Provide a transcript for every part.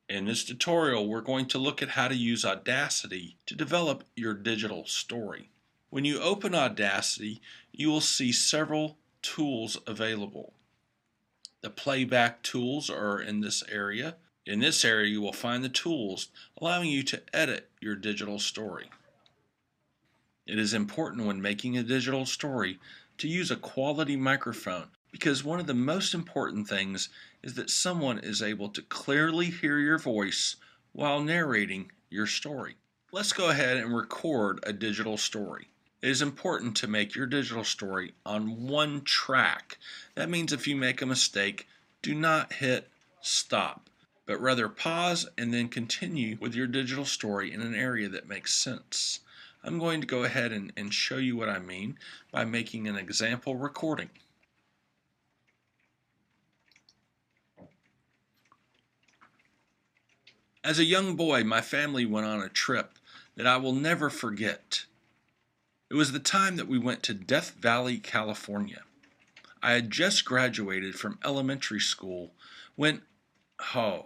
In this tutorial, we're going to look at how to use Audacity to develop your digital story. When you open Audacity, you will see several tools available. The playback tools are in this area. In this area, you will find the tools allowing you to edit your digital story. It is important when making a digital story to use a quality microphone, because one of the most important things is that someone is able to clearly hear your voice while narrating your story. Let's go ahead and record a digital story. It is important to make your digital story on one track. That means if you make a mistake, do not hit stop, but rather pause and then continue with your digital story in an area that makes sense. I'm going to go ahead and show you what I mean by making an example recording. As a young boy, my family went on a trip that I will never forget. It was the time that we went to Death Valley, California. I had just graduated from elementary school when, I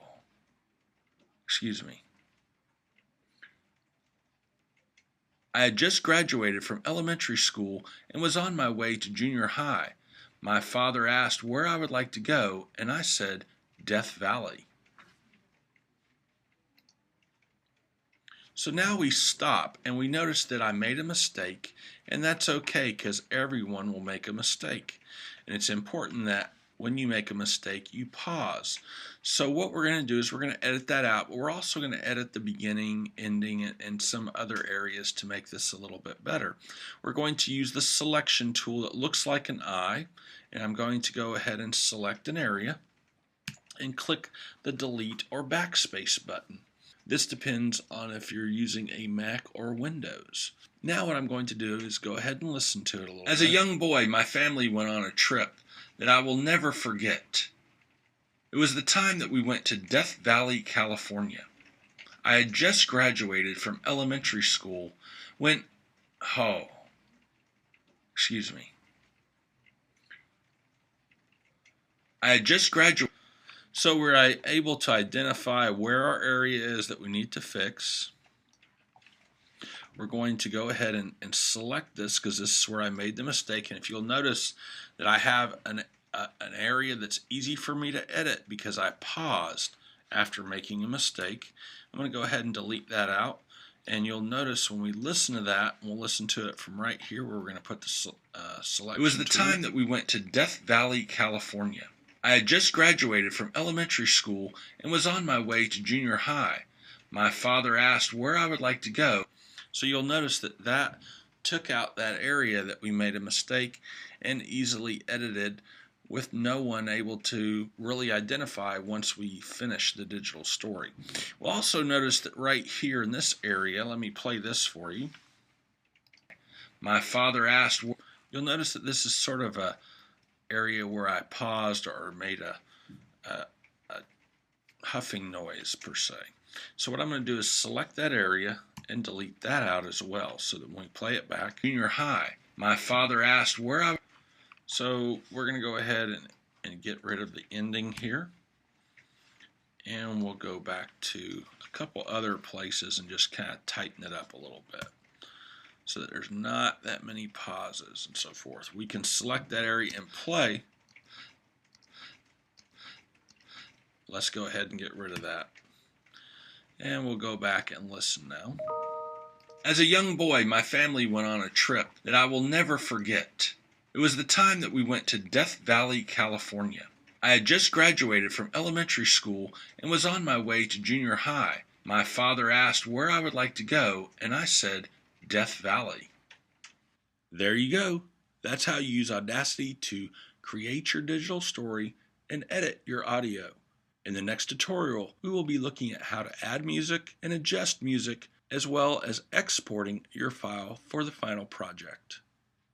had just graduated from elementary school and was on my way to junior high. My father asked where I would like to go, and I said, Death Valley. So now we stop and we notice that I made a mistake, and that's okay because everyone will make a mistake. And it's important that when you make a mistake, you pause. So what we're going to do is we're going to edit that out, but we're also going to edit the beginning, ending, and some other areas to make this a little bit better. We're going to use the selection tool that looks like an eye, and I'm going to go ahead and select an area and click the delete or backspace button. This depends on if you're using a Mac or Windows. Now what I'm going to do is go ahead and listen to it a little bit. As a young boy, my family went on a trip that I will never forget. It was the time that we went to Death Valley, California. I had just graduated from elementary school when, I had just graduated. So we're able to identify where our area is that we need to fix. We're going to go ahead and select this because this is where I made the mistake. And if you'll notice that I have an area that's easy for me to edit because I paused after making a mistake. I'm going to go ahead and delete that out. And you'll notice when we listen to that, we'll listen to it from right here where we're going to put the selection. It was the time that we went to Death Valley, California. I had just graduated from elementary school and was on my way to junior high. My father asked where I would like to go. So you'll notice that that took out that area that we made a mistake and easily edited with no one able to really identify once we finish the digital story. We'll also notice that right here in this area, let me play this for you. My father asked, you'll notice that this is sort of a area where I paused or made a huffing noise per se. So what I'm going to do is select that area and delete that out as well so that when we play it back, junior high, my father asked where I. So we're going to go ahead and get rid of the ending here, and we'll go back to a couple other places and just kind of tighten it up a little bit so that there's not that many pauses and so forth. We can select that area and play. Let's go ahead and get rid of that. And we'll go back and listen now. As a young boy, my family went on a trip that I will never forget. It was the time that we went to Death Valley, California. I had just graduated from elementary school and was on my way to junior high. My father asked where I would like to go, and I said, Death Valley. There you go. That's how you use Audacity to create your digital story and edit your audio. In the next tutorial, we will be looking at how to add music and adjust music, as well as exporting your file for the final project.